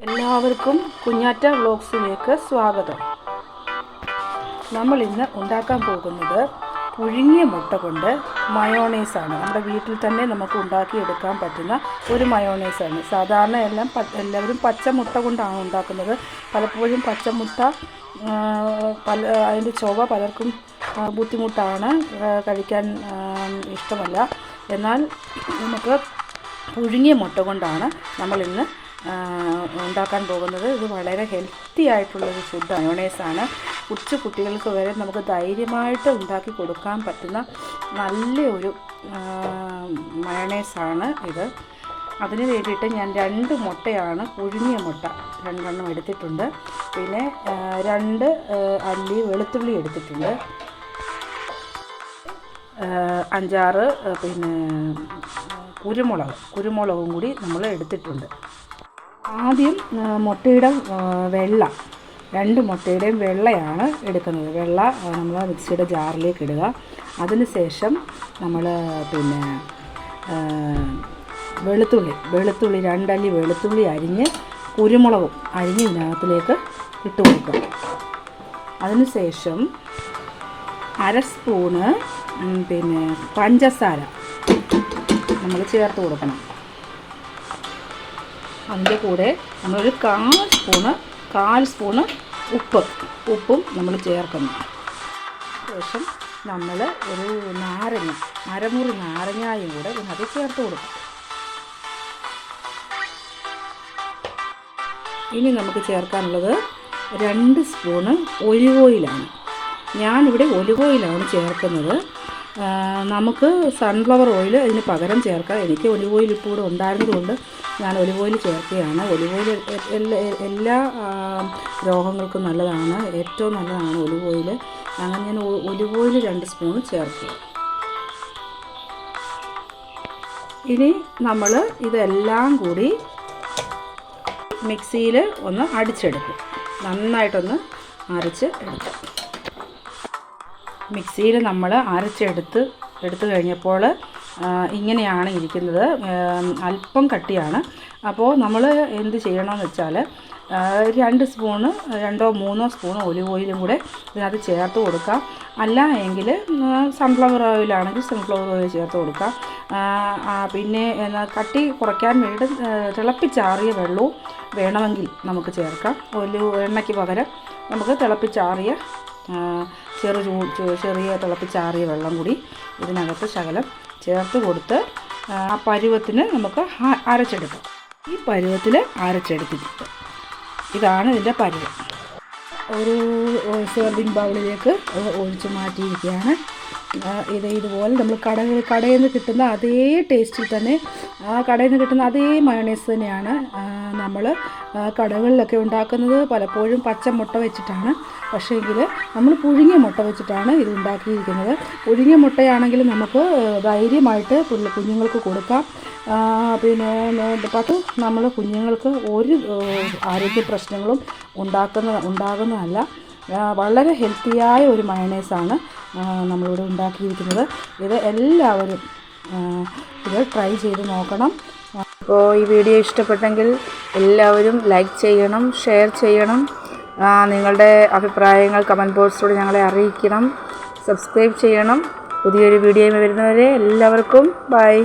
എല്ലാവർക്കും കുഞ്ഞാറ്റ വ്ലോഗ്സിലേക്ക് സ്വാഗതം. നമ്മൾ ഇന്ന് ഉണ്ടാക്കാൻ പോകുന്നത് പുഴുങ്ങിയ മുട്ട കൊണ്ട് മയോണൈസാണ്. നമ്മുടെ വീട്ടിൽ തന്നെ നമുക്ക് ഉണ്ടാക്കിയെടുക്കാൻ പറ്റുന്ന ഒരു മയോണൈസാണ്. സാധാരണ എല്ലാവരും പച്ചമുട്ട കൊണ്ടാണ് ഉണ്ടാക്കുന്നത്. പലപ്പോഴും പച്ചമുട്ട അതിൻ്റെ ചുവ പലർക്കും ബുദ്ധിമുട്ടാണ്, കഴിക്കാൻ ഇഷ്ടമല്ല. എന്നാൽ നമുക്ക് പുഴുങ്ങിയ മുട്ട കൊണ്ടാണ് നമ്മളിന്ന് ഉണ്ടാക്കാൻ പോകുന്നത്. ഇത് വളരെ ഹെൽത്തി ആയിട്ടുള്ളൊരു ഫുഡ് മയോണൈസാണ്. കൊച്ചു കുട്ടികൾക്ക് വരെ നമുക്ക് ധൈര്യമായിട്ട് ഉണ്ടാക്കി കൊടുക്കാൻ പറ്റുന്ന നല്ലൊരു മയോണൈസാണ് ഇത്. അതിന് വേണ്ടിയിട്ട് ഞാൻ 2 മുട്ടയാണ്, പുഴുങ്ങിയ മുട്ട 2 എടുത്തിട്ടുണ്ട്. പിന്നെ 2 അല്ലി വെളുത്തുള്ളി എടുത്തിട്ടുണ്ട്. 5-6 പിന്നെ കുരുമുളകും കൂടി നമ്മൾ എടുത്തിട്ടുണ്ട്. ആദ്യം മുട്ടയുടെ വെള്ള, 2 മുട്ടയുടെയും വെള്ളയാണ് എടുക്കുന്നത്. വെള്ള നമ്മൾ മിക്സിയുടെ ജാറിലേക്ക് ഇടുക. അതിനുശേഷം നമ്മൾ പിന്നെ വെളുത്തുള്ളി 2 അല്ലി വെളുത്തുള്ളി അരിഞ്ഞ് കുരുമുളകും അരിഞ്ഞ് ഇതിനകത്തിലേക്ക് ഇട്ട് കൊടുക്കുക. അതിനുശേഷം 1/2 സ്പൂണ് പിന്നെ പഞ്ചസാര നമ്മൾ ചേർത്ത് കൊടുക്കണം. അതിൻ്റെ കൂടെ നമ്മളൊരു 1/4 സ്പൂണ് ഉപ്പും നമ്മൾ ചേർക്കുന്നു. ശേഷം നമ്മൾ ഒരു അരമുറി നാരങ്ങയും കൂടെ ഇതിനകത്ത് ചേർത്ത് കൊടുക്കും. ഇനി നമുക്ക് ചേർക്കാനുള്ളത് 2 സ്പൂണ് ഒലിവ് ഓയിലാണ്. ഞാനിവിടെ ഒലിവ് ഓയിലാണ് ചേർക്കുന്നത്. നമുക്ക് സൺഫ്ലവർ ഓയിൽ അതിന് പകരം ചേർക്കാം. എനിക്ക് ഒലിവ് ഓയിൽ ഇപ്പോൾ ഇവിടെ ഉണ്ടായിരുന്നതുകൊണ്ട് ഞാൻ ഒലിവ് ഓയിൽ ചേർക്കുകയാണ്. ഒലിവ് ഓയിൽ എല്ലാ രോഗങ്ങൾക്കും നല്ലതാണ്, ഏറ്റവും നല്ലതാണ് ഒലിവ് ഓയിൽ. അങ്ങനെ ഞാൻ ഒലിവ് ഓയിൽ 2 സ്പൂൺ ചേർക്കുക. ഇനി നമ്മൾ ഇതെല്ലാം കൂടി മിക്സിയിൽ ഒന്ന് അടിച്ചെടുക്കും. നന്നായിട്ടൊന്ന് അരച്ച് എടുക്കും. മിക്സിയിൽ നമ്മൾ അരച്ചെടുത്ത് കഴിഞ്ഞപ്പോൾ ഇങ്ങനെയാണ് ഇരിക്കുന്നത്. അല്പം കട്ടിയാണ്. അപ്പോൾ നമ്മൾ എന്ത് ചെയ്യണമെന്ന് വെച്ചാൽ 2 സ്പൂണ് 2-3 സ്പൂണ് ഒലിവ് ഓയിലും കൂടെ ഇതിനകത്ത് ചേർത്ത് കൊടുക്കാം. അല്ല എങ്കിൽ സൺഫ്ലവർ ഓയിലാണെങ്കിൽ സൺഫ്ലവർ ഓയിൽ ചേർത്ത് കൊടുക്കാം. പിന്നെ കട്ടി കുറയ്ക്കാൻ വേണ്ടി തിളപ്പിച്ചാറിയ വെള്ളവും വേണമെങ്കിൽ നമുക്ക് ചേർക്കാം. എണ്ണയ്ക്ക് പകരം നമുക്ക് തിളപ്പിച്ചാറിയ ചെറിയ തിളപ്പിച്ചാറിയ വെള്ളം കൂടി ഇതിനകത്ത് ശകലം ചേർത്ത് കൊടുത്ത് ആ പരുവത്തിന് നമുക്ക് അരച്ചെടുക്കാം. ഈ പരുവത്തിൽ അരച്ചെടുത്തിട്ട് ഇതാണ് ഇതിൻ്റെ പരുവം. ഒരു സെർവിങ് ബൗളിലേക്ക് ഒഴിച്ച് മാറ്റിയിരിക്കുകയാണ്. ഇതുപോലെ നമ്മൾ കടയിൽ നിന്ന് കിട്ടുന്ന അതേ ടേസ്റ്റിൽ തന്നെ, കടയിൽ നിന്ന് കിട്ടുന്ന അതേ മയോണൈസ് തന്നെയാണ് നമ്മൾ കടകളിലൊക്കെ ഉണ്ടാക്കുന്നത്. പലപ്പോഴും പച്ചമുട്ട വെച്ചിട്ടാണ്, പക്ഷേ എങ്കിൽ നമ്മൾ പുഴുങ്ങിയ മുട്ട വെച്ചിട്ടാണ് ഇത് ഉണ്ടാക്കിയിരിക്കുന്നത്. പുഴുങ്ങിയ മുട്ടയാണെങ്കിൽ നമുക്ക് ധൈര്യമായിട്ട് കുഞ്ഞുങ്ങൾക്ക് കൊടുക്കാം. പിന്നെ നമ്മൾ കുഞ്ഞുങ്ങൾക്ക് ഒരു ആരോഗ്യ പ്രശ്നങ്ങളും ഉണ്ടാകുന്നതല്ല. വളരെ ഹെൽത്തിയായ ഒരു മയോണൈസാണ് നമ്മളിവിടെ ഉണ്ടാക്കിയിരിക്കുന്നത്. ഇത് എല്ലാവരും ഇത് ട്രൈ ചെയ്ത് നോക്കണം. അപ്പോൾ ഈ വീഡിയോ ഇഷ്ടപ്പെട്ടെങ്കിൽ എല്ലാവരും ലൈക്ക് ചെയ്യണം, ഷെയർ ചെയ്യണം. നിങ്ങളുടെ അഭിപ്രായങ്ങൾ കമൻറ്റ് ബോക്സിലൂടെ ഞങ്ങളെ അറിയിക്കണം. സബ്സ്ക്രൈബ് ചെയ്യണം. പുതിയൊരു വീഡിയോയിൽ വരുന്നവരെ എല്ലാവർക്കും ബൈ.